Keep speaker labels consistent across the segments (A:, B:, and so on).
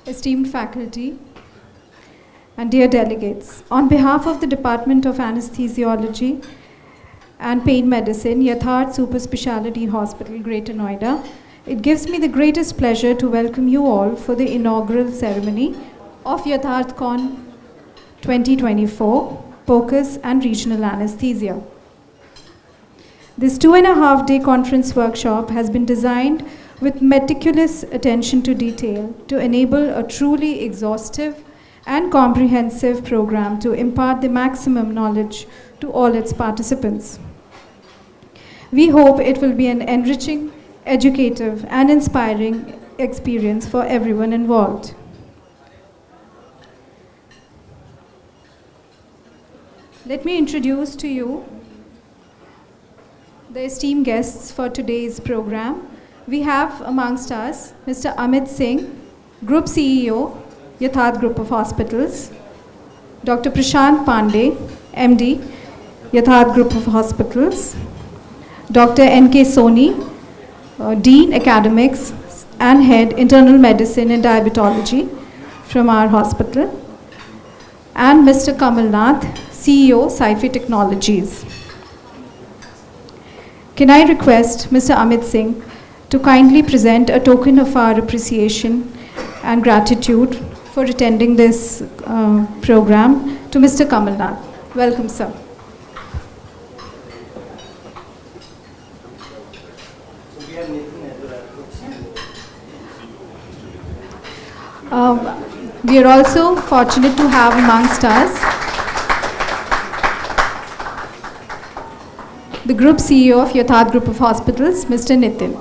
A: esteemed faculty, and dear delegates, on behalf of the Department of Anesthesiology and Pain Medicine, Yatharth Super Speciality Hospital, Greater Noida, it gives me the greatest pleasure to welcome you all for the inaugural ceremony of yathathcon 2024, POCUS and Regional Anesthesia. This 2.5-day conference workshop has been designed with meticulous attention to detail to enable a truly exhaustive and comprehensive program to impart the maximum knowledge to all its participants. We hope it will be an enriching, educative, and inspiring experience for everyone involved. Let me introduce to you the esteemed guests for today's program. We have amongst us Mr. Amit Singh, Group CEO, Yatharth Group of Hospitals, Dr. Prashant Pandey, MD, Yatharth Group of Hospitals, Dr. N.K. Soni, Dean Academics and Head Internal Medicine and Diabetology from our hospital, and Mr. Kamal Nath, CEO, Sci-Fi Technologies. Can I request Mr. Amit Singh to kindly present a token of our appreciation and gratitude for attending this program to Mr. Kamal Nath. Welcome, sir. We are also fortunate to have amongst us the Group CEO of Yatharth Group of Hospitals, Mr. Nitin.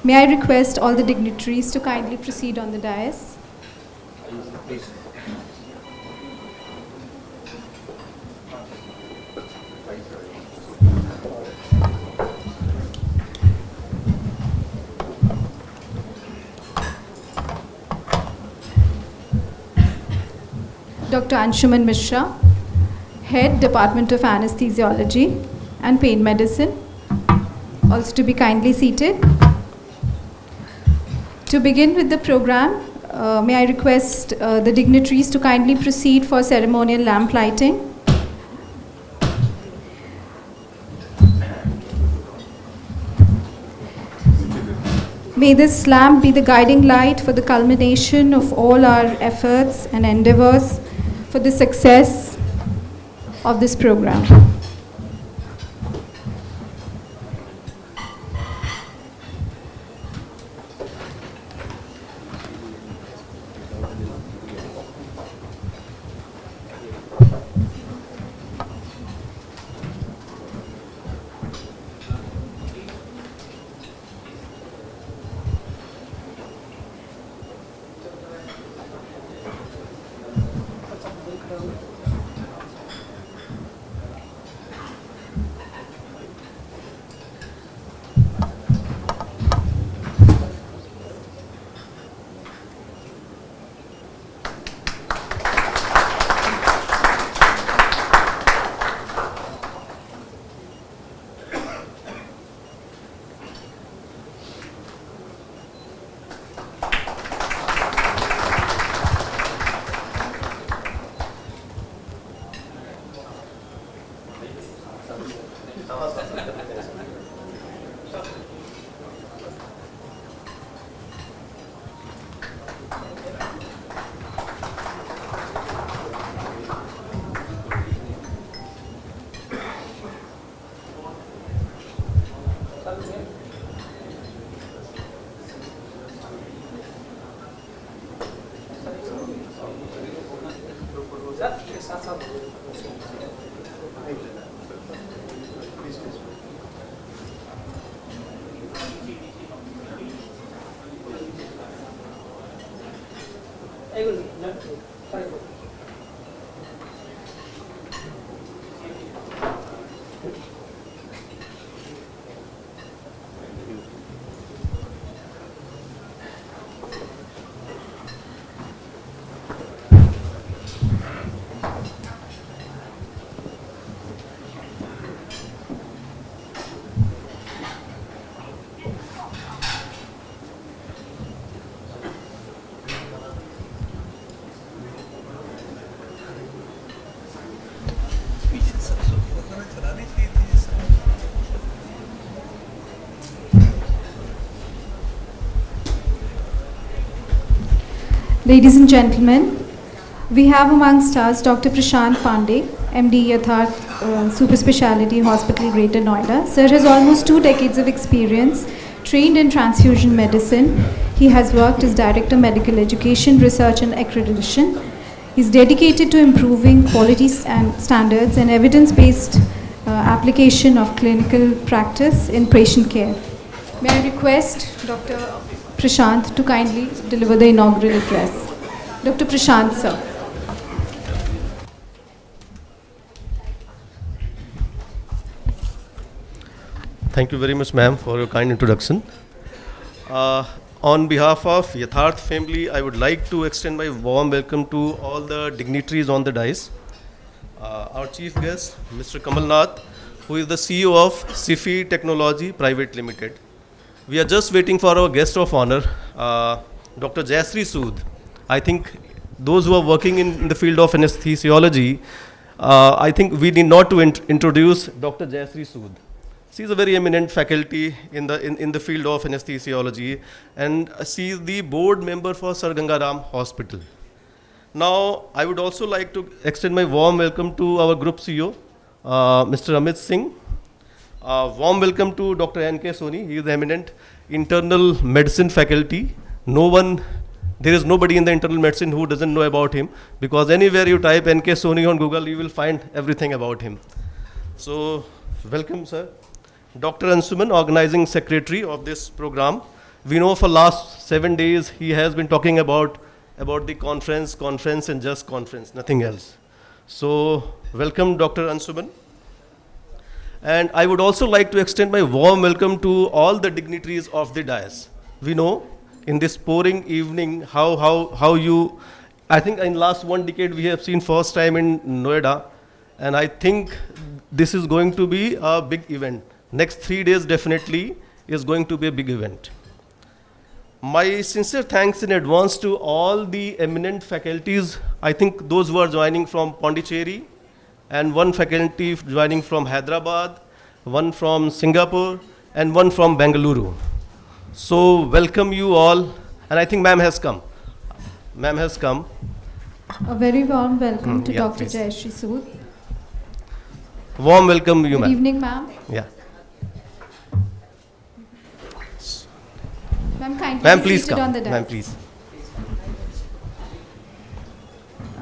A: May I request all the dignitaries to kindly proceed on the dais? Please. Dr. Anshuman Mishra, Head Department of Anesthesiology and Pain Medicine, also to be kindly seated. To begin with the program, may I request the dignitaries to kindly proceed for ceremonial lamp lighting. May this lamp be the guiding light for the culmination of all our efforts and endeavors for the success of this program. Ladies and gentlemen, we have amongst us Dr. Prashant Pandey, MD Super Speciality Hospital, Greater Noida. Sir has almost 2 decades of experience, trained in transfusion medicine. He has worked as Director Medical Education, Research and Accreditation. He's dedicated to improving quality and standards and evidence-based application of clinical practice in patient care. May I request Dr. Prashant to kindly deliver the inaugural address. Dr. Prashant, sir.
B: Thank you very much, ma'am, for your kind introduction. On behalf of Yatharth family, I would like to extend my warm welcome to all the dignitaries on the dais. Our chief guest, Mr. Kamal Nath, who is the CEO of SIFI Technology Private Limited. We are just waiting for our guest of honor, Dr. Jayashree Sood. I think those who are working in the field of anesthesiology, I think we need not to introduce Dr. Jayashree Sood. She is a very eminent faculty in the field of anesthesiology, and she is the board member for Sir Gangaram Hospital. Now, I would also like to extend my warm welcome to our group CEO, Mr. Amit Singh. Warm welcome to Dr. N.K. Soni. He is the eminent internal medicine faculty. There is nobody in the internal medicine who doesn't know about him, because anywhere you type N.K. Soni on Google, you will find everything about him. So, welcome, sir. Dr. Ansuman, organizing secretary of this program. We know for last 7 days he has been talking about the conference and just conference, nothing else. So, welcome, Dr. Ansuman. And I would also like to extend my warm welcome to all the dignitaries of the dais. We know in this pouring evening how you, I think in last 1 decade we have seen first time in Noida, and I think this is going to be a big event. Next 3 days definitely is going to be a big event. My sincere thanks in advance to all the eminent faculties. I think those who are joining from Pondicherry, and 1 faculty joining from Hyderabad, 1 from Singapore, and 1 from Bengaluru. So welcome you all, and I think ma'am has come. Ma'am has come.
A: A very warm welcome to
B: yeah,
A: Dr.
B: please.
A: Jayashree Sood.
B: Warm welcome you, ma'am.
A: Good evening, ma'am.
B: Yeah.
A: Ma'am, kindly
B: Ma'am,
A: be
B: please
A: seated
B: come.
A: on the dais.
B: Ma'am, please.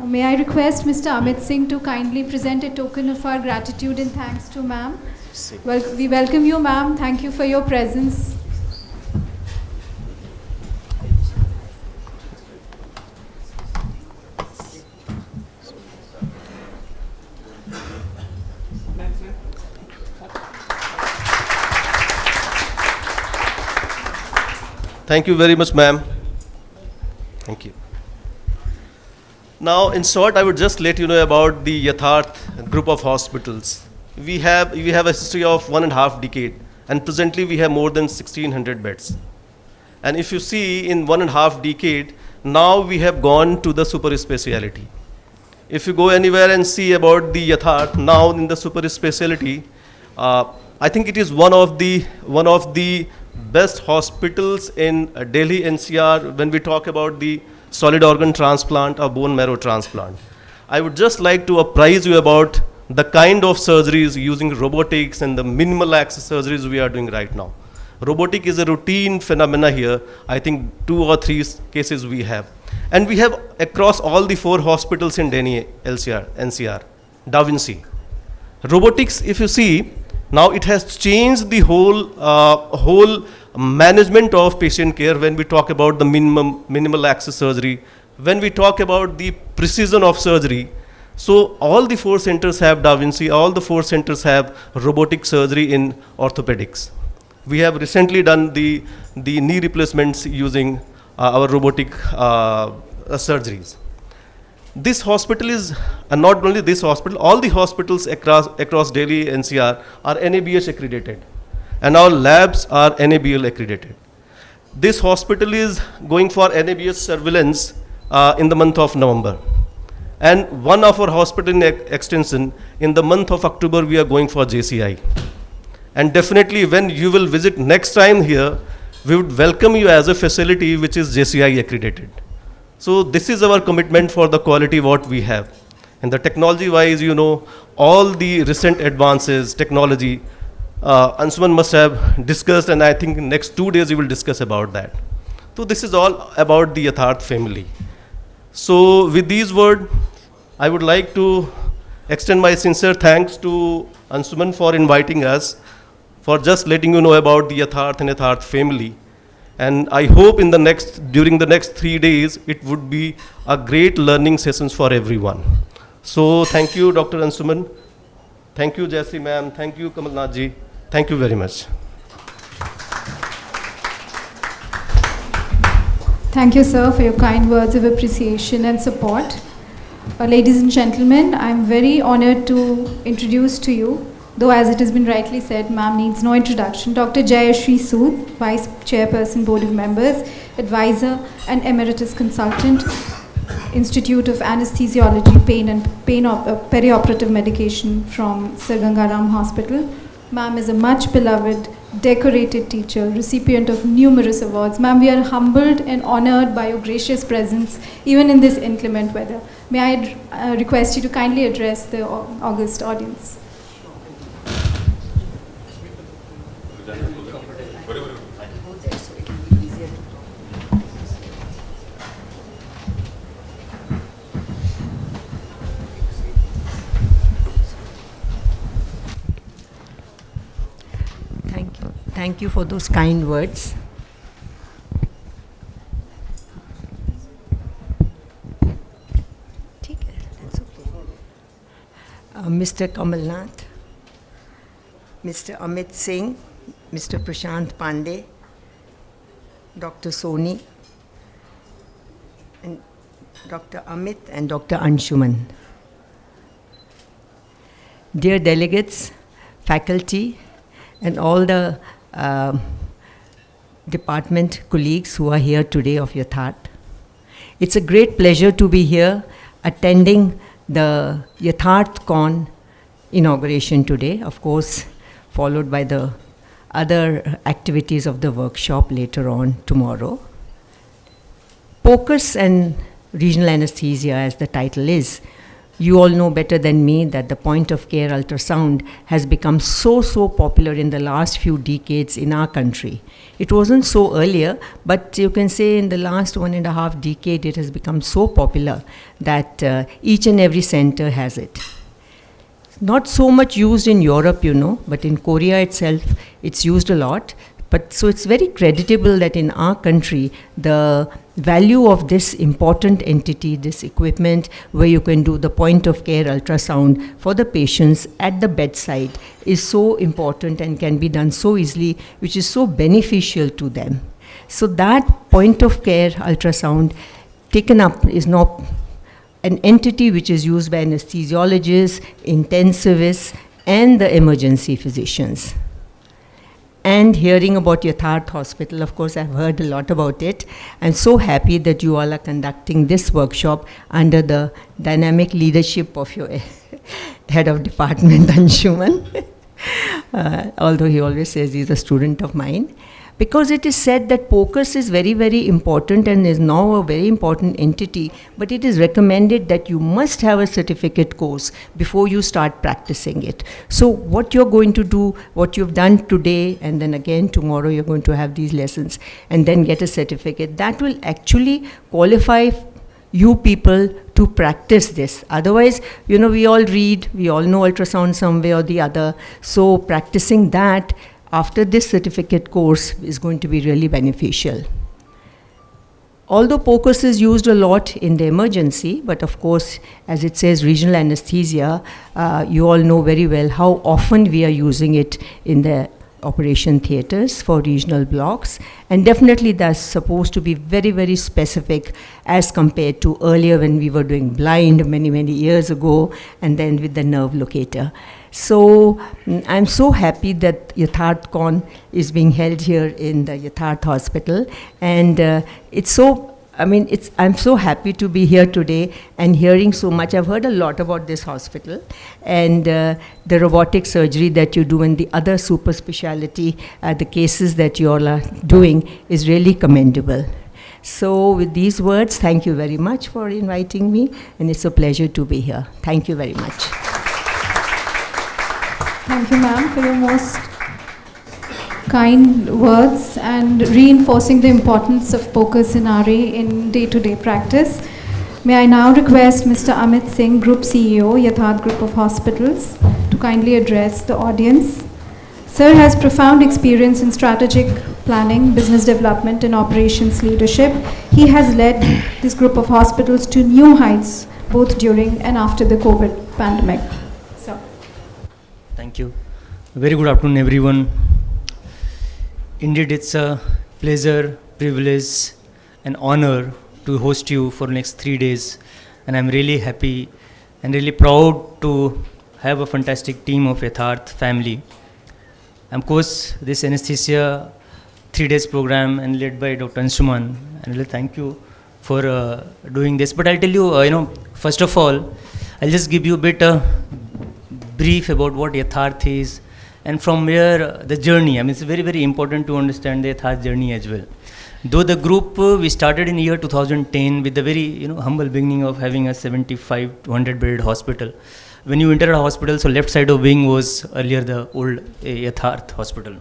A: May I request Mr. Amit Singh to kindly present a token of our gratitude and thanks to ma'am. Well, we welcome you, ma'am. Thank you for your presence.
B: Thank you very much, ma'am. Thank you. Now, in short, I would just let you know about the Yatharth group of hospitals. We have a history of 1.5 decade, and presently we have more than 1,600 beds. And if you see in 1.5 decade, now we have gone to the super speciality. If you go anywhere and see about the Yatharth, now in the super speciality, I think it is one of the best hospitals in Delhi NCR when we talk about the solid organ transplant or bone marrow transplant. I would just like to apprise you about the kind of surgeries using robotics and the minimal access surgeries we are doing right now. Robotic is a routine phenomena here. I think 2 or 3 cases we have. And we have across all the 4 hospitals in Delhi NCR, Da Vinci. Robotics, if you see, now it has changed the whole management of patient care when we talk about the minimal access surgery, when we talk about the precision of surgery. So all the 4 centers have Da Vinci, all the 4 centers have robotic surgery in orthopedics. We have recently done the knee replacements using our robotic surgeries. This hospital is, and not only this hospital, all the hospitals across Delhi NCR are NABH accredited, and our labs are NABL accredited. This hospital is going for NABH surveillance in the month of November. And one of our hospital in extension, in the month of October, we are going for JCI. And definitely when you will visit next time here, we would welcome you as a facility which is JCI accredited. So this is our commitment for the quality what we have. And the technology wise, all the recent advances, technology, Anshuman must have discussed, and I think in next 2 days we will discuss about that. So this is all about the Yatharth family. So with these words, I would like to extend my sincere thanks to Anshuman for inviting us, for just letting you know about the Yatharth and Yatharth family. And I hope during the next 3 days, it would be a great learning sessions for everyone. So thank you, Dr. Anshuman. Thank you, Jayasri ma'am. Thank you, Kamalnath ji. Thank you very much.
A: Thank you, sir, for your kind words of appreciation and support. Ladies and gentlemen, I'm very honored to introduce to you, though as it has been rightly said, ma'am needs no introduction, Dr. Jayashree Sood, Vice Chairperson, Board of Members, Advisor and Emeritus Consultant, Institute of Anesthesiology, Pain and Perioperative Medication from Sir Gangaram Hospital. Ma'am is a much beloved, decorated teacher, recipient of numerous awards. Ma'am, we are humbled and honored by your gracious presence, even in this inclement weather. May I request you to kindly address the august audience.
C: Thank you for those kind words. Mr. Kamalnath, Mr. Amit Singh, Mr. Prashant Pandey, Dr. Soni, and Dr. Amit and Dr. Anshuman. Dear delegates, faculty, and all the department colleagues who are here today of Yatharth. It's a great pleasure to be here attending the yathathcon inauguration today, of course, followed by the other activities of the workshop later on tomorrow. POCUS and regional anesthesia, as the title is, you all know better than me that the point of care ultrasound has become so popular in the last few decades in our country. It wasn't so earlier, but you can say in the last 1.5 decades it has become so popular that each and every center has it. Not so much used in Europe, but in Korea itself it's used a lot. But so it's very creditable that in our country, the value of this important entity, this equipment, where you can do the point of care ultrasound for the patients at the bedside, is so important and can be done so easily, which is so beneficial to them. So that point of care ultrasound taken up is now an entity which is used by anesthesiologists, intensivists, and the emergency physicians. And hearing about Yatharth Hospital, of course, I've heard a lot about it. I'm so happy that you all are conducting this workshop under the dynamic leadership of your head of department, Anshuman, although he always says he's a student of mine. Because it is said that POCUS is very important and is now a very important entity, but it is recommended that you must have a certificate course before you start practicing it. So what you're going to do, what you've done today, and then again tomorrow you're going to have these lessons and then get a certificate, that will actually qualify you people to practice this. Otherwise, we all read, we all know ultrasound some way or the other, so practicing that after this certificate course is going to be really beneficial. Although POCUS is used a lot in the emergency, but of course, as it says regional anesthesia, you all know very well how often we are using it in the operation theaters for regional blocks, and definitely that's supposed to be very specific as compared to earlier when we were doing blind many years ago, and then with the nerve locator. So I'm so happy that YathathCon is being held here in the Yatharth Hospital, and I'm so happy to be here today and hearing so much. I've heard a lot about this hospital and the robotic surgery that you do and the other super specialty, the cases that you all are doing is really commendable. So with these words, thank you very much for inviting me, and it's a pleasure to be here. Thank you very much.
A: Thank you, ma'am, for your most kind words and reinforcing the importance of POCUS in RA in day-to-day practice. May I now request Mr. Amit Singh, Group CEO, Yatharth Group of Hospitals, to kindly address the audience. Sir has profound experience in strategic planning, business development, and operations leadership. He has led this group of hospitals to new heights, both during and after the COVID pandemic. So,
D: thank you. Very good afternoon, everyone. Indeed, it's a pleasure, privilege, and honor to host you for the next 3 days. And I'm really happy and really proud to have a fantastic team of Yatharth family. Of course, this anesthesia 3 days program and led by Dr. Anshuman, and really thank you for doing this. But I'll tell you, first of all, I'll just give you a bit brief about what Yatharth is and from where the journey. I mean, it's very, very important to understand the Yatharth journey as well. Though the group, we started in year 2010 with the very, humble beginning of having a 75 to 100 bedded hospital. When you enter a hospital, so left side of wing was earlier the old Yatharth hospital.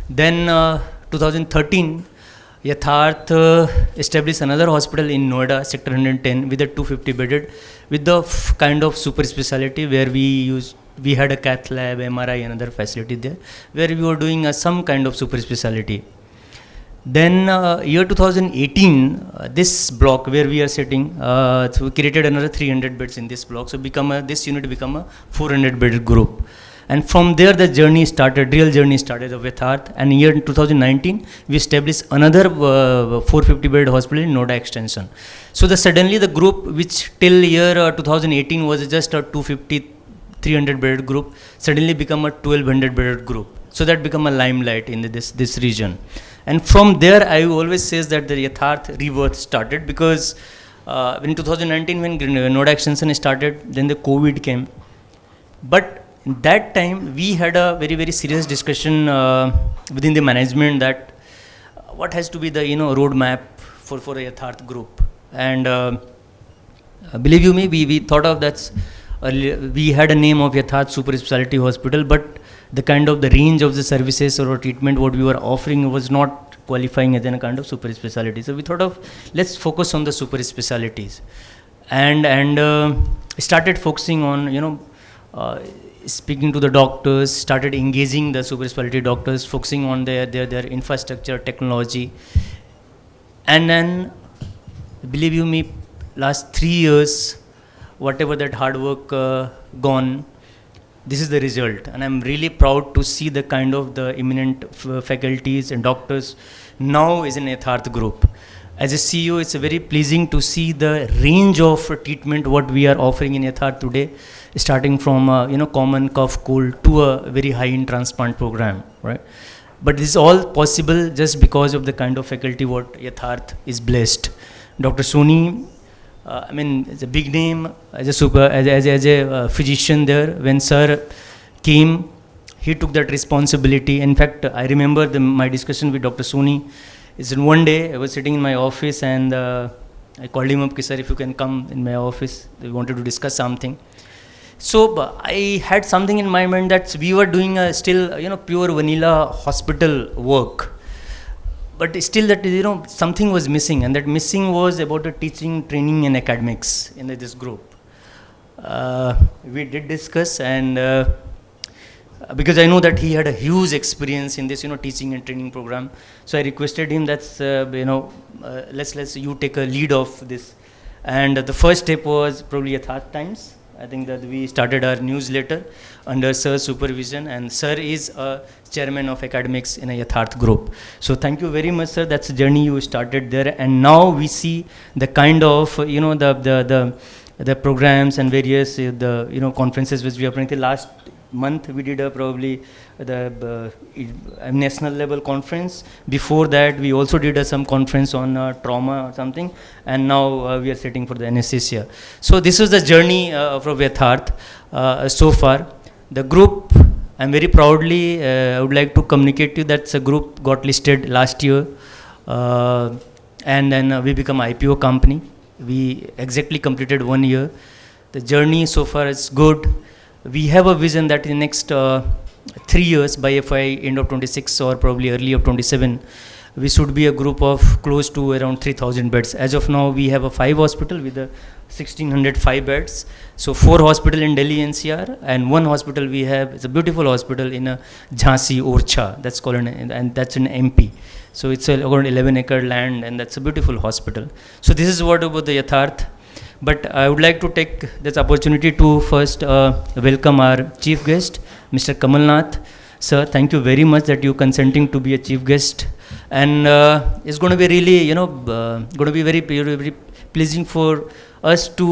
D: Then 2013, Yatharth established another hospital in Noida, sector 110, with a 250 bedded, with the kind of super specialty where we had a cath lab, MRI, and other facility there, where we were doing some kind of super specialty. Then year 2018, this block where we are sitting, so we created another 300 beds in this block. So this unit become a 400 bedded group. And from there the journey started, real journey started of Yatharth. And year 2019, we established another 450 bed hospital in Noida extension. So suddenly the group, which till year 2018 was just a 250, 300 bedded group, suddenly become a 1200 bedded group. So that become a limelight in this region. And from there, I always says that the Yatharth rebirth started, because in 2019 when Noida extension started, then the COVID came. But in that time, we had a very, very serious discussion within the management that what has to be the roadmap for a Yatharth group. And believe you me, we thought of that. We had a name of Yatharth Super Speciality Hospital, but the kind of the range of the services or treatment what we were offering was not qualifying as a kind of super specialty. So we thought of, let's focus on the super specialties, and started focusing on speaking to the doctors, started engaging the super specialty doctors, focusing on their infrastructure, technology, and then believe you me, last 3 years, whatever that hard work gone, this is the result. And I'm really proud to see the kind of the eminent faculties and doctors now is in Yatharth group. As a CEO, it's very pleasing to see the range of treatment what we are offering in Yatharth today, starting from common cough cold to a very high-end transplant program, right? But this is all possible just because of the kind of faculty what Yatharth is blessed. Dr. Soni, it's a big name as a physician there. When sir came, he took that responsibility. In fact, I remember my discussion with Dr. Soni. Is one day I was sitting in my office and I called him up, sir, if you can come in my office. We wanted to discuss something. So I had something in my mind that we were doing still pure vanilla hospital work. But still that, something was missing, and that missing was about the teaching, training, and academics in this group. We did discuss, and because I know that he had a huge experience in this, teaching and training program. So I requested him that, let's you take a lead of this. And the first step was probably Yatharth Times. I think that we started our newsletter under Sir's supervision, and Sir is a chairman of academics in a Yatharth group. So thank you very much, sir. That's the journey you started there, and now we see the kind of the programs and various conferences which we are planning. Last month we did probably the national level conference. Before that we also did some conference on trauma or something, and now we are sitting for the anesthesia. So this is the journey from Yatharth so far. The group, I'm very proudly I would like to communicate to you that the group got listed last year, and then we become IPO company. We exactly completed 1 year. The journey so far is good. We have a vision that in the next 3 years, by FY end of 26 or probably early of 27, we should be a group of close to around 3,000 beds. As of now, we have a 5 hospital with 1,605 beds. So 4 hospital in Delhi NCR, and 1 hospital we have, it's a beautiful hospital in Jhansi, Orchha, that's called, and that's in MP. So it's around 11-acre land, and that's a beautiful hospital. So this is what about the Yatharth. But I would like to take this opportunity to first welcome our chief guest, Mr. Kamal Nath. Sir, thank you very much that you consenting to be a chief guest. And it's going to be really, going to be very, very pleasing for us to,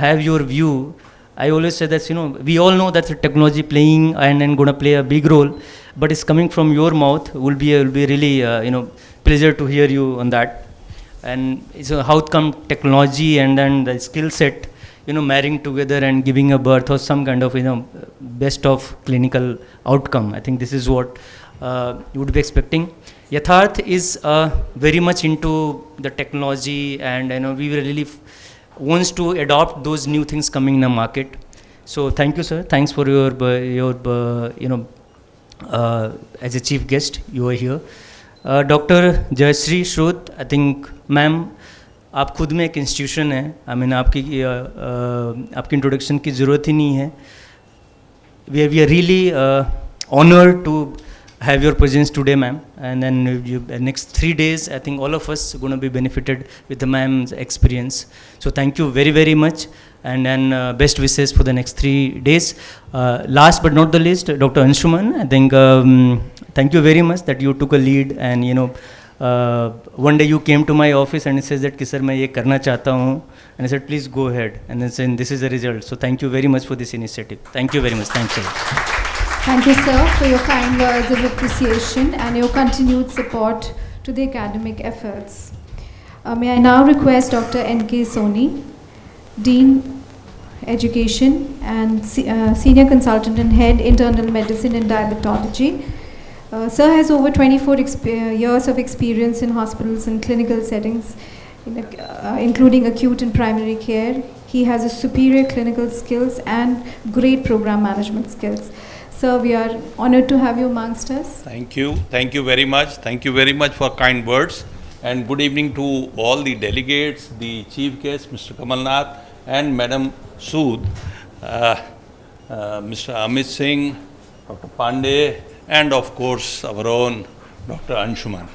D: have your view. I always say that, we all know that the technology playing and going to play a big role, but it's coming from your mouth. Will be really, pleasure to hear you on that. And so how come technology and then the skill set, marrying together and giving a birth or some kind of, best of clinical outcome. I think this is what you would be expecting. Yatharth is very much into the technology, and we really wants to adopt those new things coming in the market. So thank you, sir. Thanks for your as a chief guest, you are here. Dr. Jayashree Shroth, I think, ma'am, आप खुद में एक institution है. I mean आपकी introduction की ज़रूरत ही नहीं है. We are really honored to have your presence today, ma'am. And then the next 3 days, I think all of us are going to be benefited with the ma'am's experience. So thank you very, very much. And then best wishes for the next 3 days. Last but not the least, Dr. Anshuman, I think thank you very much that you took a lead, and one day you came to my office and it says that sir मैं ये करना चाहता हूँ, and I said please go ahead, and then saying this is the result. So thank you very much for this initiative. Thank you very much. Thanks a lot.
A: Thank you, sir, for your kind words of appreciation and your continued support to the academic efforts. May I now request Dr. N.K. Soni, Dean Education and Senior Consultant and Head Internal Medicine and Diabetology. Sir has over 24 years of experience in hospitals and clinical settings, including acute and primary care. He has a superior clinical skills and great program management skills. Sir, we are honored to have you amongst us.
E: Thank you. Thank you very much. Thank you very much for kind words. And good evening to all the delegates, the chief guest, Mr. Kamal Nath, and Madam Sood, Mr. Amit Singh, Dr. Pandey, and of course our own Dr. Anshuman.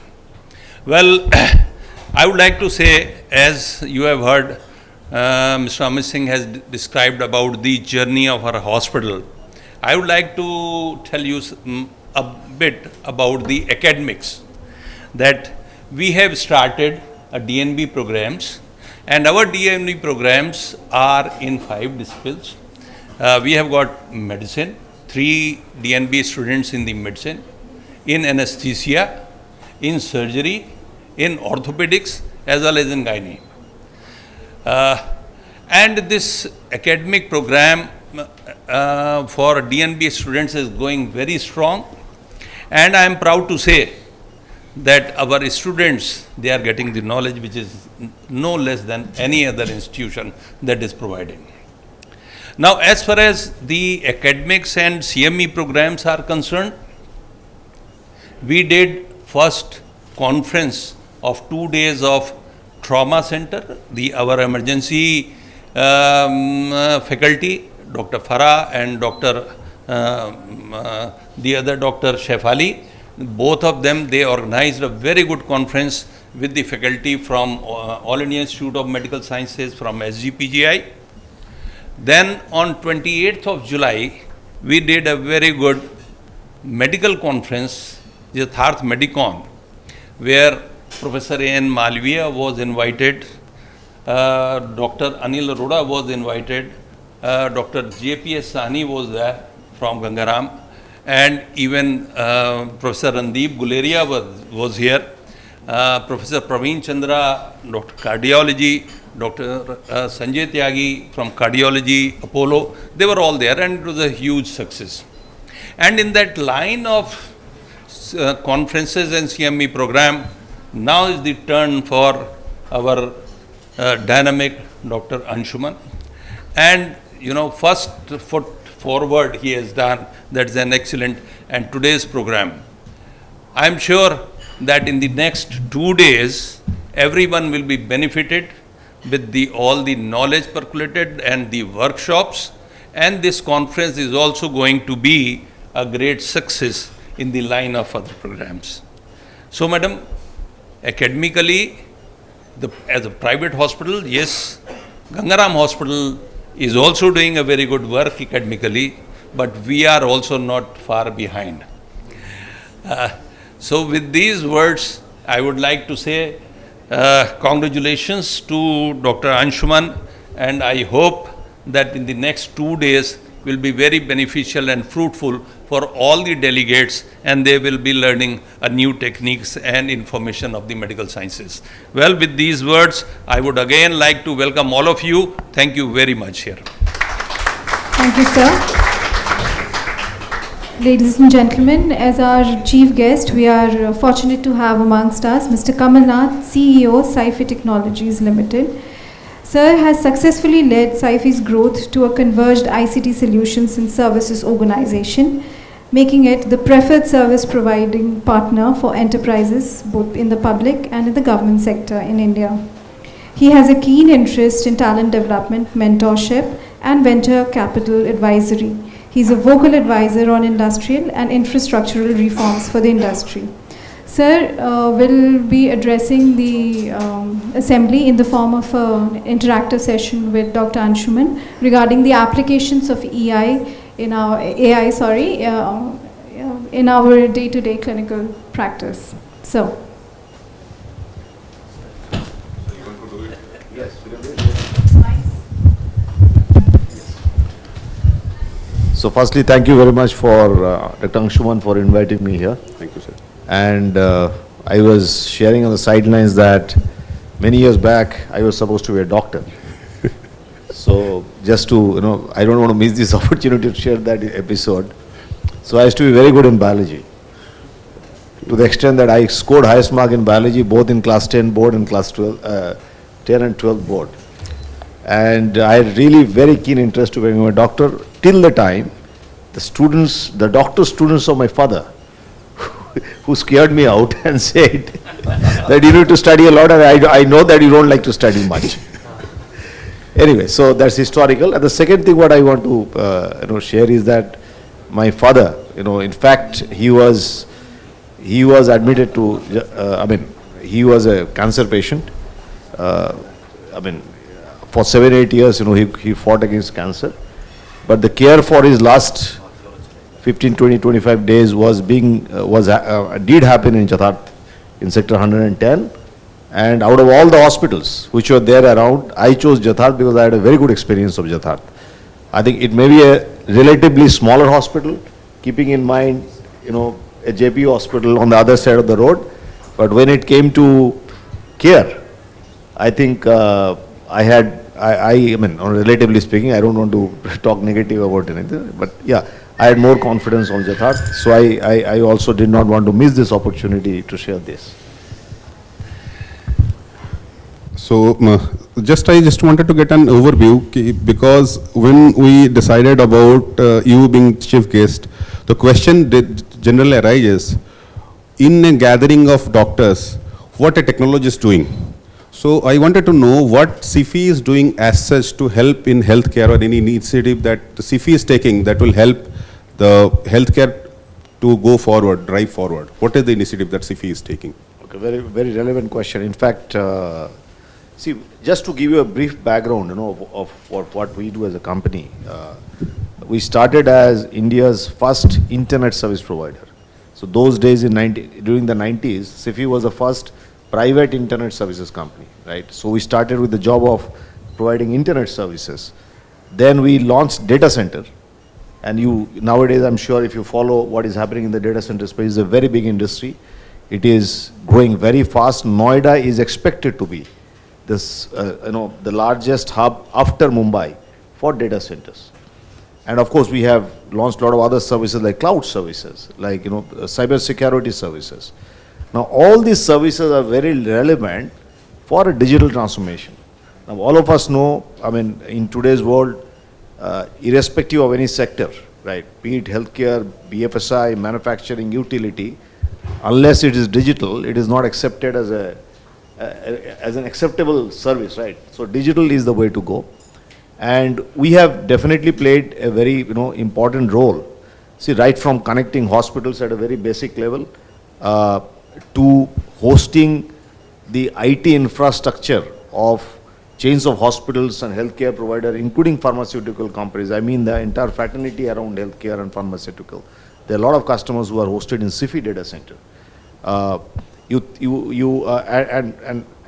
E: Well, I would like to say, as you have heard, Mr. Amit Singh has described about the journey of our hospital. I would like to tell you a bit about the academics, that we have started a DNB programs, and our DNB programs are in 5 disciplines. We have got medicine, 3 DNB students in the medicine, in anesthesia, in surgery, in orthopedics, as well as in gynae. And this academic program for DNB students is going very strong, and I am proud to say that our students, they are getting the knowledge which is no less than any other institution that is providing. Now, as far as the academics and CME programs are concerned, we did first conference of 2 days of trauma center. Our emergency faculty, Dr. Farah and the other Dr. Shefali, both of them, they organized a very good conference with the faculty from All India Institute of Medical Sciences, from SGPGI. Then on 28th of July, we did a very good medical conference, Yatharth Medicon, where Professor A.N. Malviya was invited, Dr. Anil Arora was invited, Dr. J.P.S. Sahni was there from Gangaram, and even Professor Randeep Guleria was here, Professor Praveen Chandra, Dr. Cardiology, Dr. Sanjay Tyagi from Cardiology, Apollo, they were all there, and it was a huge success. And in that line of conferences and CME program, now is the turn for our dynamic Dr. Anshuman. And first foot forward he has done, that's an excellent, and today's program. I am sure that in the next 2 days, everyone will be benefited with all the knowledge percolated and the workshops, and this conference is also going to be a great success in the line of other programs. So, madam, academically, as a private hospital, yes, Gangaram Hospital is also doing a very good work academically, but we are also not far behind. So with these words, I would like to say congratulations to Dr. Anshuman, and I hope that in the next 2 days will be very beneficial and fruitful for all the delegates, and they will be learning new techniques and information of the medical sciences. Well, with these words, I would again like to welcome all of you. Thank you very much here.
A: Thank you, sir. Ladies and gentlemen, as our chief guest, we are fortunate to have amongst us Mr. Kamal Nath, CEO, Sci-Fi Technologies Limited. Sir has successfully led Sci-Fi's growth to a converged ICT solutions and services organization, making it the preferred service providing partner for enterprises both in the public and in the government sector in India. He has a keen interest in talent development, mentorship, and venture capital advisory. He's a vocal advisor on industrial and infrastructural reforms for the industry. Sir will be addressing the assembly in the form of an interactive session with Dr. Anshuman regarding the applications of AI in our in our day-to-day clinical practice. So.
F: So firstly, thank you very much for Dr. Anshuman for inviting me here.
G: Thank you, sir.
F: And I was sharing on the sidelines that many years back, I was supposed to be a doctor. So just to, I don't want to miss this opportunity to share that episode. So I used to be very good in biology, to the extent that I scored highest mark in biology, both in class 10 board and class 12, 10 and 12 board. And I had really very keen interest to become a doctor till the time the doctor students of my father who scared me out and said that you need to study a lot, and I know that you don't like to study much. Anyway, so that's historical. And the second thing what I want to share is that my father, in fact, he was admitted to, he was a cancer patient. For 7-8 years, he fought against cancer. But the care for his last 15, 20, 25 days did happen in Yatharth, in sector 110. And out of all the hospitals which were there around, I chose Yatharth because I had a very good experience of Yatharth. I think it may be a relatively smaller hospital, keeping in mind, a JP hospital on the other side of the road. But when it came to care, I think relatively speaking, I don't want to talk negative about anything, but yeah, I had more confidence on Yatharth, so I also did not want to miss this opportunity to share this.
G: So, I just wanted to get an overview, because when we decided about you being chief guest, the question generally arises, in a gathering of doctors, what a technology is doing. So I wanted to know what CIFI is doing as such to help in healthcare, or any initiative that the CIFI is taking that will help the healthcare to go forward, drive forward. What is the initiative that CIFI is taking?
F: Okay, very, very relevant question. In fact, see, just to give you a brief background, of what we do as a company, we started as India's first internet service provider. So those days during the 90s, CIFI was the first private internet services company, right? So we started with the job of providing internet services. Then we launched data center. And nowadays, I'm sure if you follow what is happening in the data center space, it's a very big industry. It is growing very fast. Noida is expected to be the largest hub after Mumbai for data centers. And of course, we have launched a lot of other services like cloud services, like, cyber security services. Now, all these services are very relevant for a digital transformation. Now, all of us know, I mean, in today's world, irrespective of any sector, right, be it healthcare, BFSI, manufacturing, utility, unless it is digital, it is not accepted as an acceptable service, right? So digital is the way to go. And we have definitely played a very, important role. See, right from connecting hospitals at a very basic level, to hosting the IT infrastructure of chains of hospitals and healthcare provider, including pharmaceutical companies. I mean the entire fraternity around healthcare and pharmaceutical. There are a lot of customers who are hosted in SIFI data center. And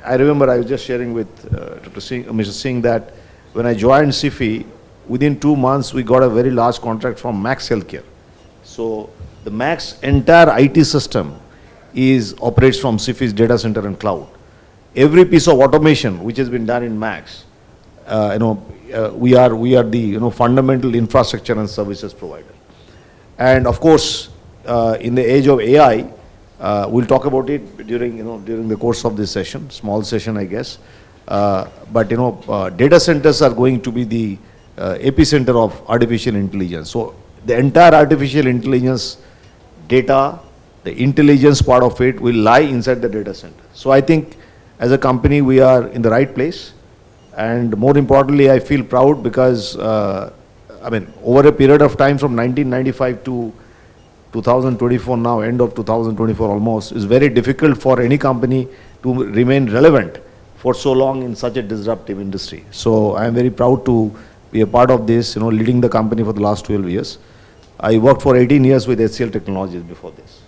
F: I remember I was just sharing with Mr. Singh that when I joined SIFI, within 2 months we got a very large contract from Max Healthcare. So the Max entire IT system operates from SIFI's data center and cloud. Every piece of automation which has been done in Max, we are the fundamental infrastructure and services provider. And of course, in the age of AI, we'll talk about it during the course of this session, small session, I guess. But data centers are going to be the epicenter of artificial intelligence. So the entire artificial intelligence data, the intelligence part of it will lie inside the data center. So I think as a company we are in the right place, and more importantly I feel proud because over a period of time from 1995 to 2024 now, end of 2024 almost, is very difficult for any company to remain relevant for so long in such a disruptive industry. So I am very proud to be a part of this, leading the company for the last 12 years. I worked for 18 years with HCL Technologies before this.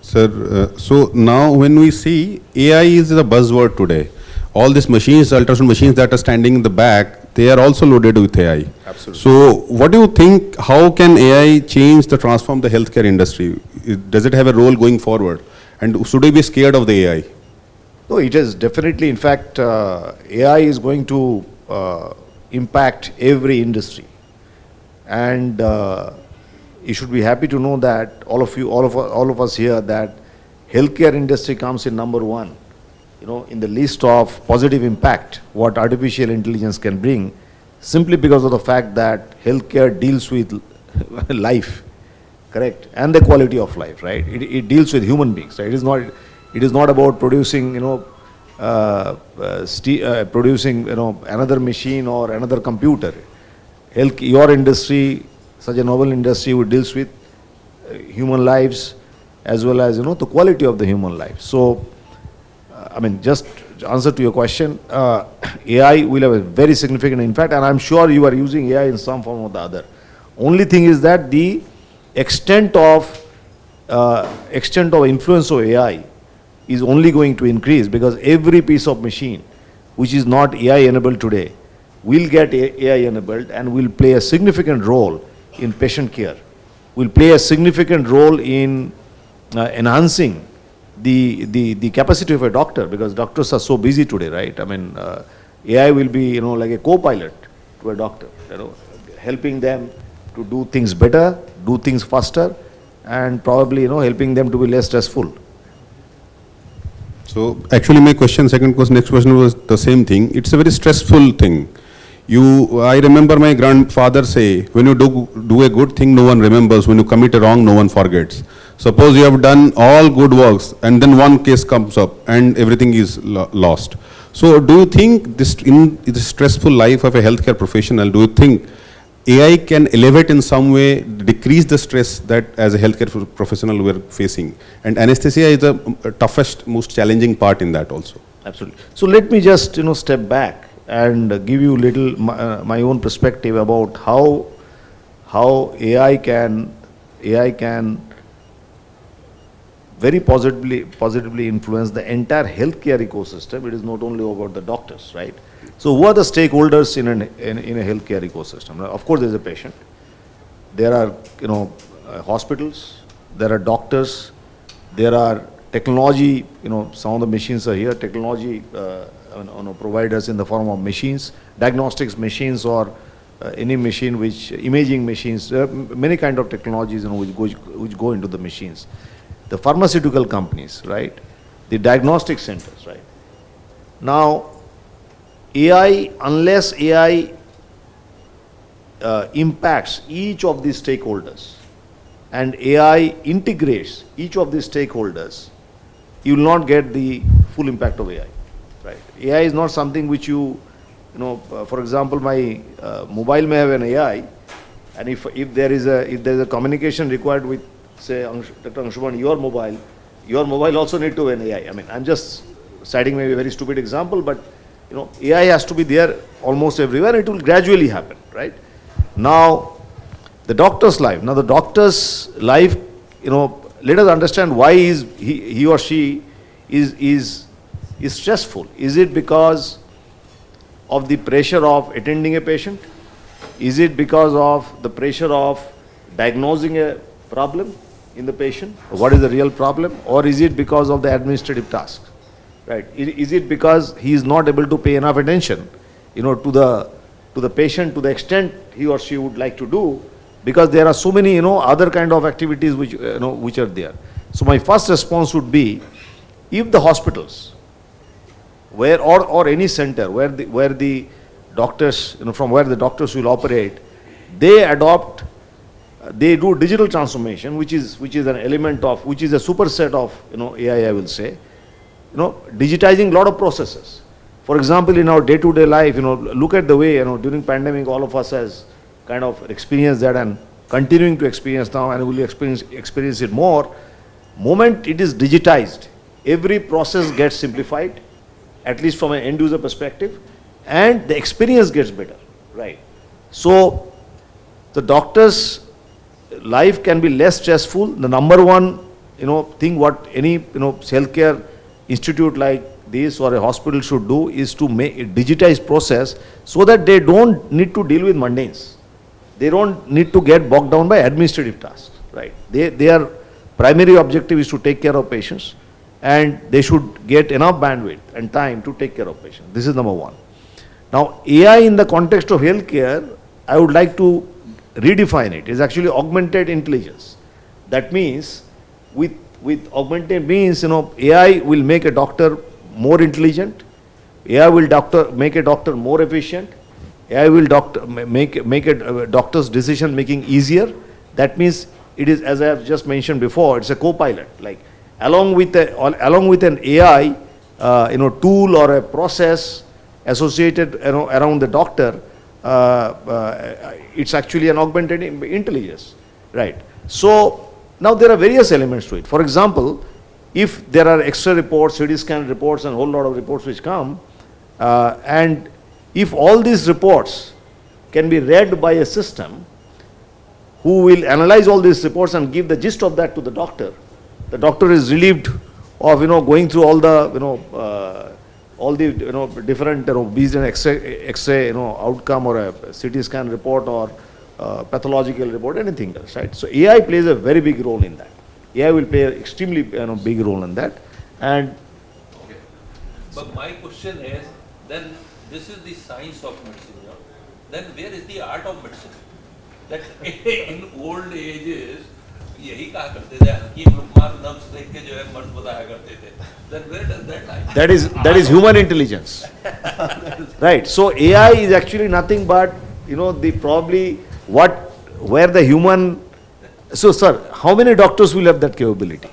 G: Sir, so now when we see AI is the buzzword today, all these machines, ultrasound machines that are standing in the back, they are also loaded with AI.
F: Absolutely.
G: So what do you think, how can AI transform the healthcare industry? Does it have a role going forward? And should we be scared of the AI?
F: No, it is definitely, in fact, AI is going to impact every industry. And you should be happy to know that all of us here, that healthcare industry comes in number one, in the list of positive impact what artificial intelligence can bring, simply because of the fact that healthcare deals with life, correct, and the quality of life, right? It deals with human beings, right? It is not about producing, producing, another machine or another computer. Your industry, such a novel industry, which deals with human lives as well as, the quality of the human life. So, just answer to your question, AI will have a very significant impact, and I'm sure you are using AI in some form or the other. Only thing is that the extent of influence of AI is only going to increase, because every piece of machine which is not AI enabled today will get AI enabled and will play a significant role in patient care, will play a significant role in enhancing the capacity of a doctor, because doctors are so busy today, right? AI will be, like a co-pilot to a doctor, helping them to do things better, do things faster, and probably, helping them to be less stressful.
G: So actually my next question was the same thing. It's a very stressful thing. I remember my grandfather say, when you do a good thing, no one remembers. When you commit a wrong, no one forgets. Suppose you have done all good works and then one case comes up and everything is lost. So do you think in the stressful life of a healthcare professional, do you think AI can elevate in some way, decrease the stress that as a healthcare professional we are facing? And anesthesia is the toughest, most challenging part in that also.
F: Absolutely. So let me just, step back and give you my own perspective about how AI can very positively influence the entire healthcare ecosystem. It is not only about the doctors, right? So who are the stakeholders in a healthcare ecosystem? Now, of course, there is a patient. There are hospitals. There are doctors. There are technology. Some of the machines are here. Technology providers in the form of machines, diagnostics machines, or any machine which imaging machines. There are many kind of technologies which go into the machines. the pharmaceutical companies, right? The diagnostic centers, right? Now, AI, unless AI impacts each of these stakeholders and AI integrates each of these stakeholders, you will not get the full impact of AI, right? AI is not something which you know, for example, my mobile may have an AI, and if there is a communication required with, say, Dr. Anshuman, your mobile also need to have an AI. I mean, I'm just citing maybe a very stupid example, but you know, AI has to be there almost everywhere. It will gradually happen, right? Now, the doctor's life. Now, the doctor's life, you know, let us understand why is he or she is stressful. Is it because of the pressure of attending a patient? Is it because of the pressure of diagnosing a problem in the patient? What is the real problem? Or is it because of the administrative task? Right? Is it because he is not able to pay enough attention, you know, to the patient to the extent he or she would like to do, because there are so many, you know, other kind of activities which, you know, which are there. So my first response would be, if the hospitals, where or any center where the doctors, you know, from where the doctors will operate, they do digital transformation, which is an element of, which is a superset of, you know, AI, I will say, you know, digitizing a lot of processes. For example, in our day-to-day life, you know, look at the way, you know, during pandemic, all of us has kind of experienced that and continuing to experience now, and will experience it more. Moment it is digitized, every process gets simplified, at least from an end user perspective, and the experience gets better, right? So the doctor's life can be less stressful. The number one, you know, thing what any, you know, healthcare institute like this or a hospital should do is to make a digitized process so that they don't need to deal with mundanes. They don't need to get bogged down by administrative tasks, right? Their primary objective is to take care of patients, and they should get enough bandwidth and time to take care of patients. This is number one. Now, AI in the context of healthcare, I would like to redefine it. It's actually augmented intelligence. That means, with augmented means, you know, AI will make a doctor more intelligent. AI will make a doctor more efficient. AI will make a doctor's decision making easier. That means it is, as I have just mentioned before, it's a co-pilot. Like along with an AI, you know, tool or a process associated, you know, around the doctor, it's actually an augmented intelligence, right? So now there are various elements to it. For example, if there are X-ray reports, CT scan reports, and a whole lot of reports which come, and if all these reports can be read by a system who will analyze all these reports and give the gist of that to the doctor is relieved of, you know, going through all the, you know, all the, you know, different, you know, based on X-ray, you know, outcome, or a CT scan report, or pathological report, anything else, right? So AI plays a very big role in that. AI will play an extremely, you know, big role in that. And
E: okay. But my question is, then this is the science of medicine, you know? Then where is the art of medicine? That in old ages, यही कहा करते थे, हकीम लुकमान नब्ज देख के जो है मर्द बताया करते थे. Then where does that lie?
F: That is human intelligence, right? So AI is actually nothing but, you know, where the human. So sir, how many doctors will have that capability?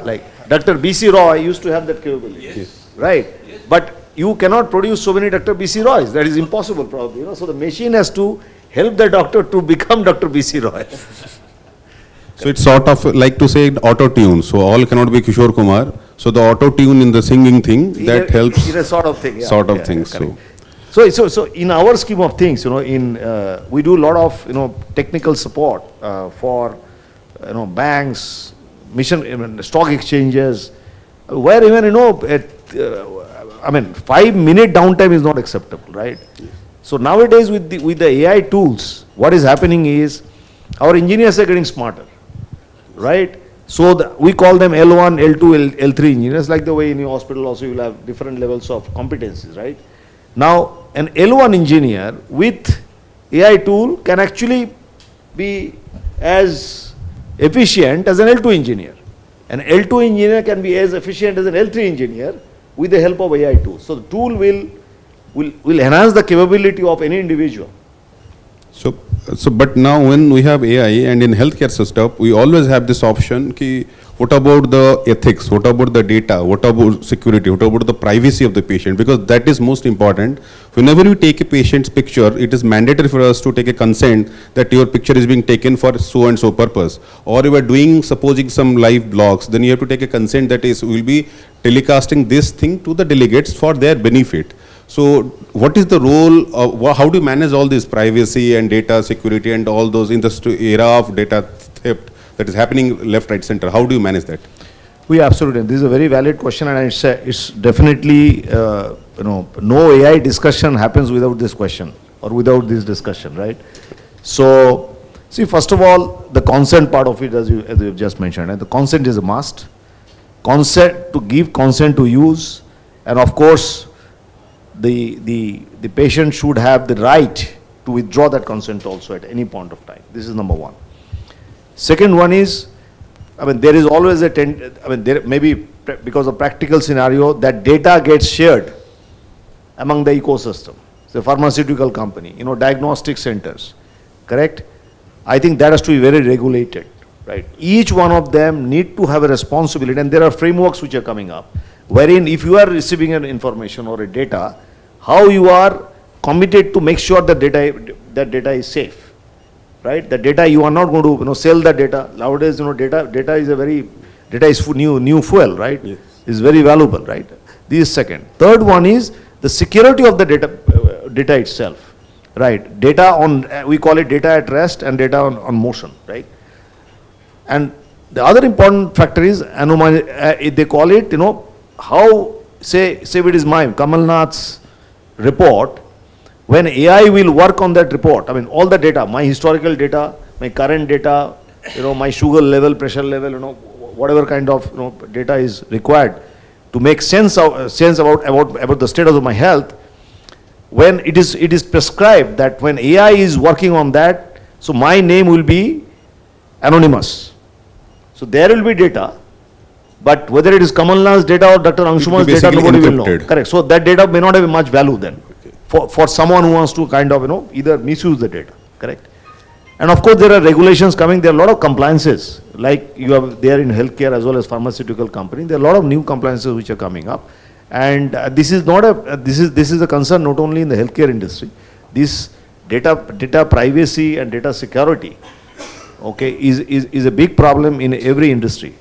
F: Like Dr. B.C. Roy used to have that capability,
E: yes.
F: Right? Yes. But you cannot produce so many Dr. B.C. Roys. That is impossible, probably. You know, so the machine has to help the doctor to become Dr. B.C. Roy.
G: So it's sort of like to say auto-tune. So all cannot be Kishore Kumar. So the auto-tune in the singing thing, that helps.
F: In a sort of thing. Yeah,
G: sort of thing.
F: So in our scheme of things, you know, we do a lot of, you know, technical support for, you know, banks, stock exchanges, where even, you know, 5-minute downtime is not acceptable, right? Yes. So nowadays with the AI tools, what is happening is our engineers are getting smarter, right? So we call them L1, L2, L3 engineers, like the way in your hospital also you will have different levels of competencies, right? Now an L1 engineer with AI tool can actually be as efficient as an L2 engineer, An L2 engineer can be as efficient as an L3 engineer with the help of AI tools. So the tool will enhance the capability of any individual.
G: So, but now when we have AI and in healthcare system, we always have this option ki, what about the ethics, what about the data, what about security, what about the privacy of the patient, because that is most important. Whenever you take a patient's picture, it is mandatory for us to take a consent that your picture is being taken for so and so purpose. Or you are doing, supposing some live blogs, then you have to take a consent that is, we will be telecasting this thing to the delegates for their benefit. So what is the role of, how do you manage all this privacy and data security and all those in the era of data theft that is happening left, right, center? How do you manage that?
F: We absolutely. This is a very valid question, and it's definitely, no AI discussion happens without this question or without this discussion, right? So, see, first of all, the consent part of it, as you've just mentioned, and the consent is a must. Consent, to give consent to use, and of course, the patient should have the right to withdraw that consent also at any point of time. This is number one. Second one is, there is always there maybe because of practical scenario, that data gets shared among the ecosystem. The pharmaceutical company, diagnostic centers, correct? I think that has to be very regulated, right? Each one of them need to have a responsibility, and there are frameworks which are coming up, wherein if you are receiving an information or a data, how you are committed to make sure that data is safe, right? The data, you are not going to sell the data. Nowadays, data is new fuel, right? Yes. Is very valuable, right? This is second. Third one is the security of the data itself, right? Data on, we call it data at rest and data on motion, right? And the other important factor is they call it, how, say it is mine, Kamal Nath's report, when AI will work on that report, all the data, my historical data, my current data, my sugar level, pressure level, whatever kind of data is required to make sense about the status of my health, when it is prescribed that when AI is working on that, so my name will be anonymous. So there will be data, but whether it is Kamal Nath's data or Dr. Anshuman's data, nobody will know. Correct. So that data may not have much value then for someone who wants to kind of, either misuse the data. Correct. And of course, there are regulations coming. There are a lot of compliances, like you have there in healthcare as well as pharmaceutical company. There are a lot of new compliances which are coming up, and this is a concern not only in the healthcare industry. This data privacy and data security, okay, is a big problem in every industry.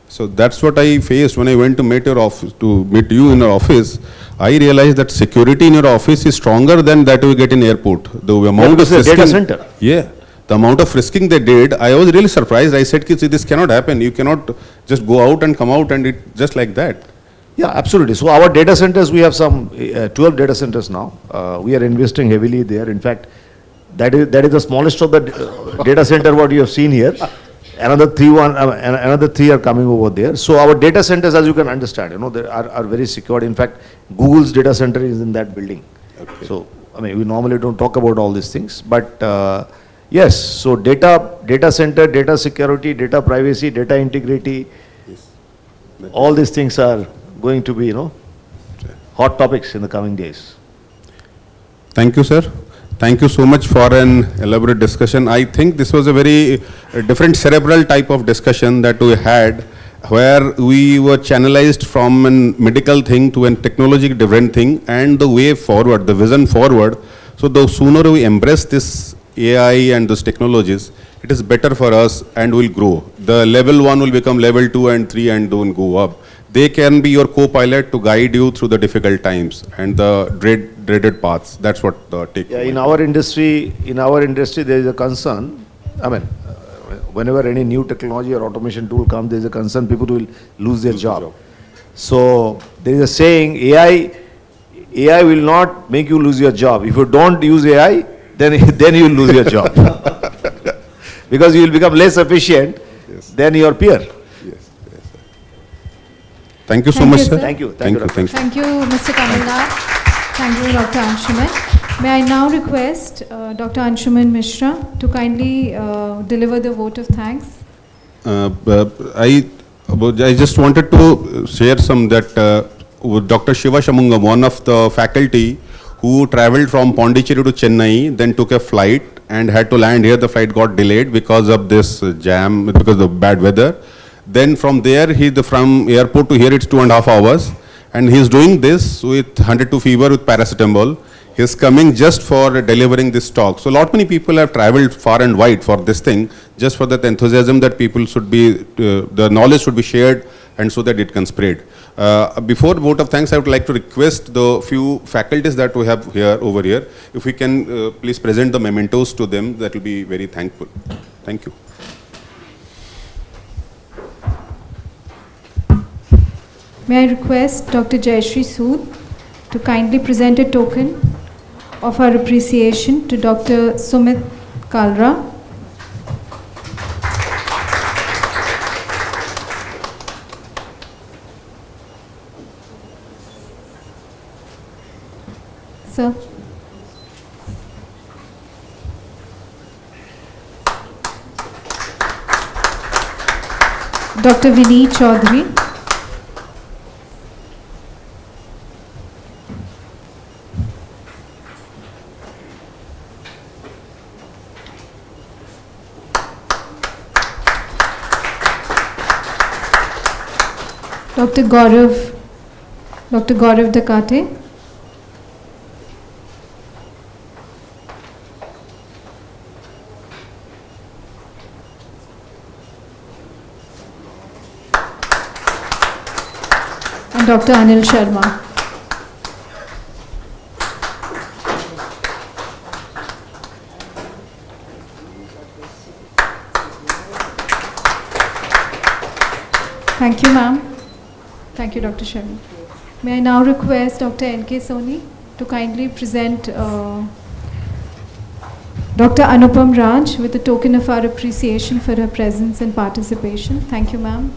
G: So that's what I faced when I went to meet you in your office. I realized that security in your office is stronger than that we get in airport. The amount of frisking,
F: data center.
G: Yeah, the amount of frisking they did, I was really surprised. I said, "See, this cannot happen. You cannot just go out and come out and it just like that."
F: Yeah, absolutely. So our data centers, we have some 12 data centers now. We are investing heavily there. In fact, that is the smallest of the data center what you have seen here. Another three are coming over there. So our data centers, as you can understand, they are very secured. In fact, Google's data center is in that building. Okay. So we normally don't talk about all these things, but yes. So data center, data security, data privacy, data integrity, yes, all these things are going to be hot topics in the coming days.
G: Thank you, sir. Thank you so much for an elaborate discussion. I think this was a very different cerebral type of discussion that we had, where we were channelized from a medical thing to a technology different thing, and the way forward, the vision forward. So the sooner we embrace this AI and those technologies, it is better for us and will grow. The level 1 will become level 2 and 3 and don't go up. They can be your co-pilot to guide you through the difficult times and the dreaded paths. That's what the take.
F: Yeah, in our industry, there is a concern. Whenever any new technology or automation tool comes, there is a concern people will lose their job. So there is a saying: AI will not make you lose your job. If you don't use AI, then you will lose your job because you will become less efficient, yes, than your peer.
G: Thank you so much, sir.
F: Thank you.
A: Thank you, Mr. Kamal Nath. Thank you, Dr. Anshuman. May I now request Dr. Anshuman Mishra to kindly deliver the vote of thanks.
G: I just wanted to share some that with Dr. Shiva Shamungam, one of the faculty who traveled from Pondicherry to Chennai, then took a flight and had to land here. The flight got delayed because of this jam, because of bad weather. Then from there, from airport to here, it's 2.5 hours. And he's doing this with 102 fever with paracetamol. He's coming just for delivering this talk. So many people have traveled far and wide for this thing, just for that enthusiasm that people should be, the knowledge should be shared and so that it can spread. Before vote of thanks, I would like to request the few faculties that we have here, over here, if we can please present the mementos to them, that will be very thankful. Thank you.
A: May I request Dr. Jayashree Sood to kindly present a token of our appreciation to Dr. Sumit Kalra. Sir. Dr. Vinay Chaudhary. Dr. Gaurav Dakate. And Dr. Anil Sharma. Thank you, ma'am. Thank you, Dr. Sharma. May I now request Dr. N.K. Soni to kindly present Dr. Anupam Raj with a token of our appreciation for her presence and participation. Thank you, ma'am.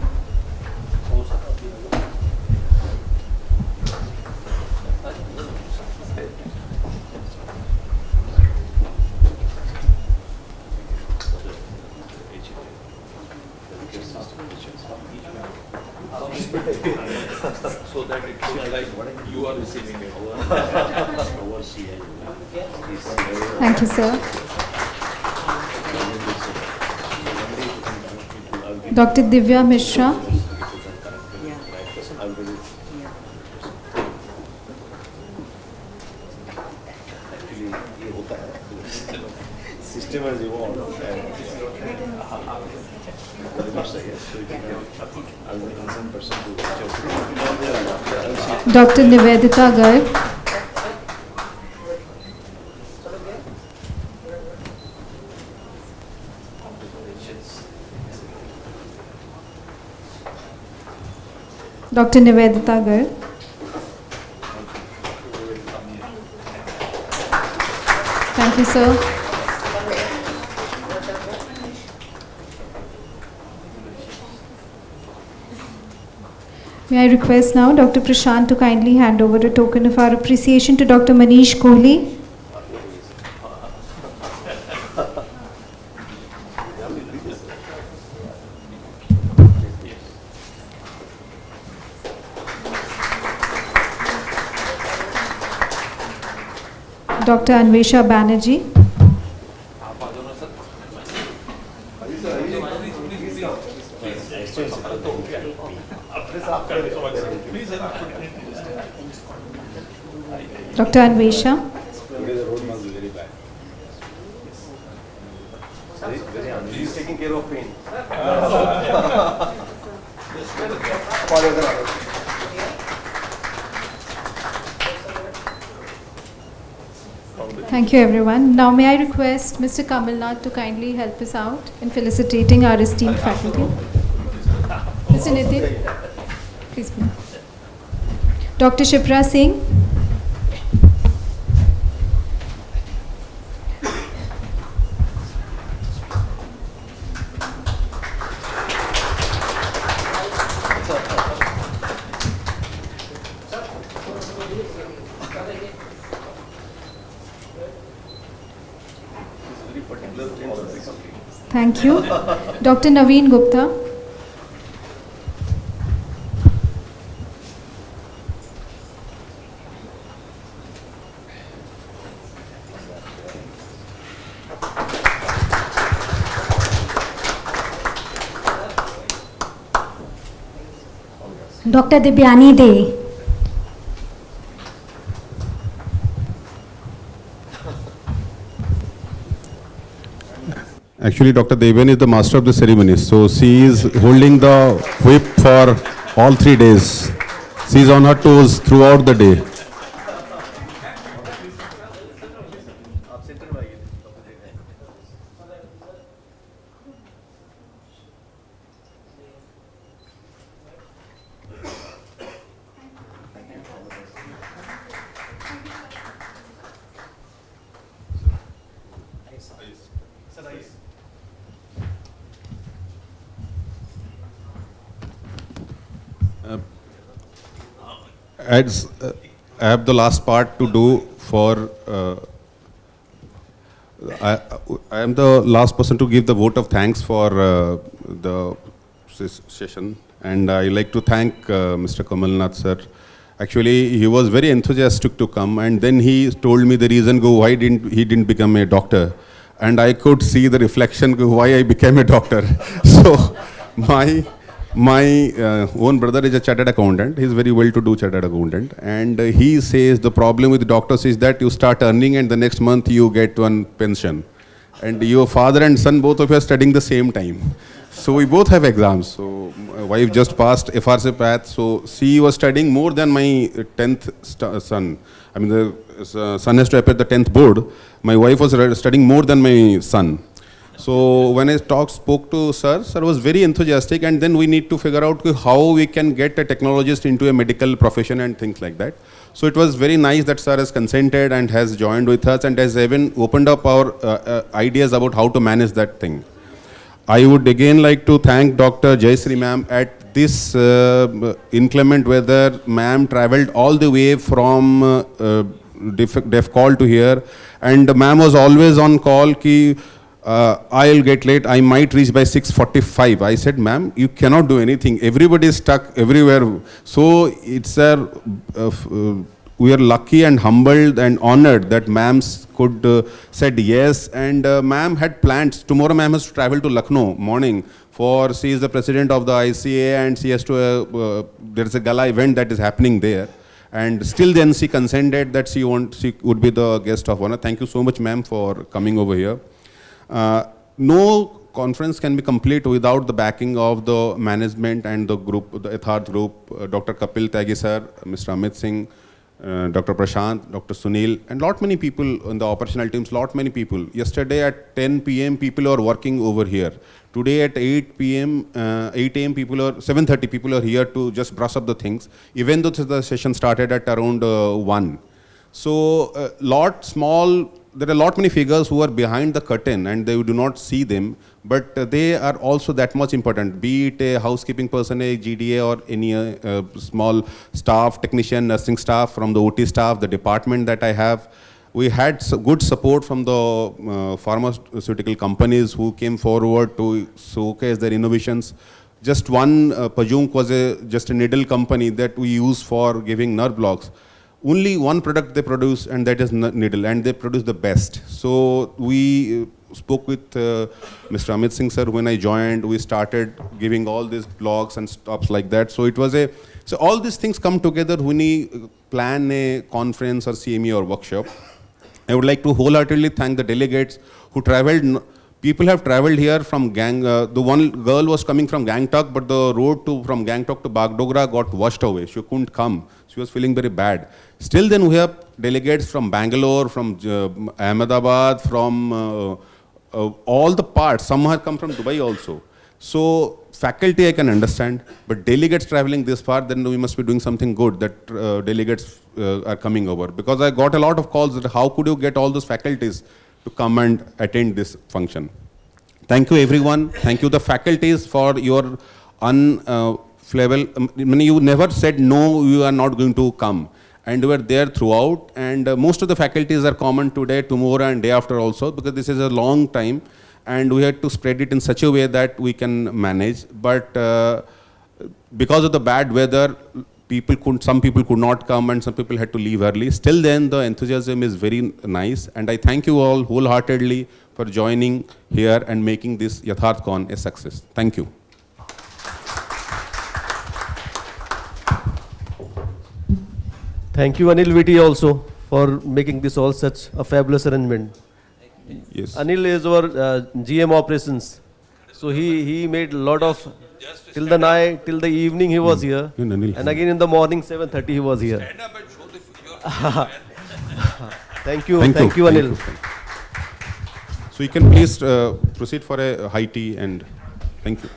E: So that it looks like you are receiving it.
A: Thank you, sir. Dr. Divya Mishra.
F: System as you want.
A: Dr. Nivedita Garg. Dr. Nivedita Garg. Thank you, sir. May I request now Dr. Prashant to kindly hand over a token of our appreciation to Dr. Manish Kohli. Dr. Anvesha Banerjee. Dr. Anvesha.
B: He's taking care of pain.
A: Thank you, everyone. Now may I request Mr. Kamalnath to kindly help us out in felicitating our esteemed faculty. Mr. Nitin, please. Dr. Shipra Singh. Thank you. Dr. Naveen Gupta.
H: Dr. Dibyani Dey.
G: Actually, Dr. Devan is the master of the ceremony, so she is holding the whip for all 3 days. She is on her toes throughout the day. As I have the last part to do for, I am the last person to give the vote of thanks for the session, and I like to thank Mr. Kamalnath sir. Actually, he was very enthusiastic to come, and then he told me the reason why he didn't become a doctor, and I could see the reflection why I became a doctor. So my own brother is a chartered accountant. He's very well-to-do chartered accountant, and he says the problem with doctors is that you start earning and the next month you get one pension, and your father and son, both of you are studying the same time. So we both have exams. So my wife just passed FRC path, so she was studying more than my 10th son. I mean, the son has to appear the 10th board. My wife was studying more than my son. So when I spoke to sir was very enthusiastic, and then we need to figure out how we can get a technologist into a medical profession and things like that. So it was very nice that sir has consented and has joined with us and has even opened up our ideas about how to manage that thing. I would again like to thank Dr. Jayasri ma'am. At this inclement weather, ma'am travelled all the way from DEF call to here, and ma'am was always on call ki I'll get late, I might reach by 6:45. I said, ma'am, you cannot do anything. Everybody is stuck everywhere. So it's we are lucky and humbled and honored that ma'am could said yes, and ma'am had plans. Tomorrow ma'am has to travel to Lucknow morning for, she is the president of the ICA, and she has to, there is a gala event that is happening there. And still then she consented that she would be the guest of honor. Thank you so much, ma'am, for coming over here. No conference can be complete without the backing of the management and the group, the Yatharth group, Dr. Kapil Tyagi sir, Mr. Amit Singh, Dr. Prashant, Dr. Sunil, and lot many people in the operational teams, lot many people. Yesterday at 10 p.m. people are working over here. Today at 8 p.m., 8 a.m. people are, 7:30 people are here to just brush up the things, even though the session started at around 1. So there are lot many figures who are behind the curtain and they do not see them, but they are also that much important, be it a housekeeping person, a GDA, or any small staff, technician, nursing staff, from the OT staff, the department that I have. We had good support from the pharmaceutical companies who came forward to showcase their innovations. Just one, Pajunk was just a needle company that we use for giving nerve blocks. Only one product they produce, and that is needle, and they produce the best. So we spoke with Mr. Amit Singh sir when I joined. We started giving all these blogs and stops like that. So it was so all these things come together when we plan a conference or CME or workshop. I would like to wholeheartedly thank the delegates who traveled. People have traveled here from the one girl was coming from Gangtok, but the road from Gangtok to Bagdogra got washed away. She couldn't come. She was feeling very bad. Still then we have delegates from Bangalore, from Ahmedabad, from all the parts. Some have come from Dubai also. So faculty I can understand, but delegates traveling this far, then we must be doing something good that delegates are coming over. Because I got a lot of calls that how could you get all those faculties to come and attend this function. Thank you everyone. Thank you the faculties for your you never said no, you are not going to come. And you were there throughout, and most of the faculties are common today, tomorrow and day after also, because this is a long time and we had to spread it in such a way that we can manage. But because of the bad weather, some people could not come and some people had to leave early. Still then the enthusiasm is very nice, and I thank you all wholeheartedly for joining here and making this YathathCon a success. Thank you.
B: Thank you, Anil Vitti, also for making this all such a fabulous arrangement.
G: Yes.
B: Anil is our GM operations. So he made a lot of, till the night, till the evening he was here.
G: Anil.
B: And again in the morning, 7:30 he was here.
E: Stand up and show your
B: Thank you, Anil.
G: So you can please proceed for a high tea and thank you.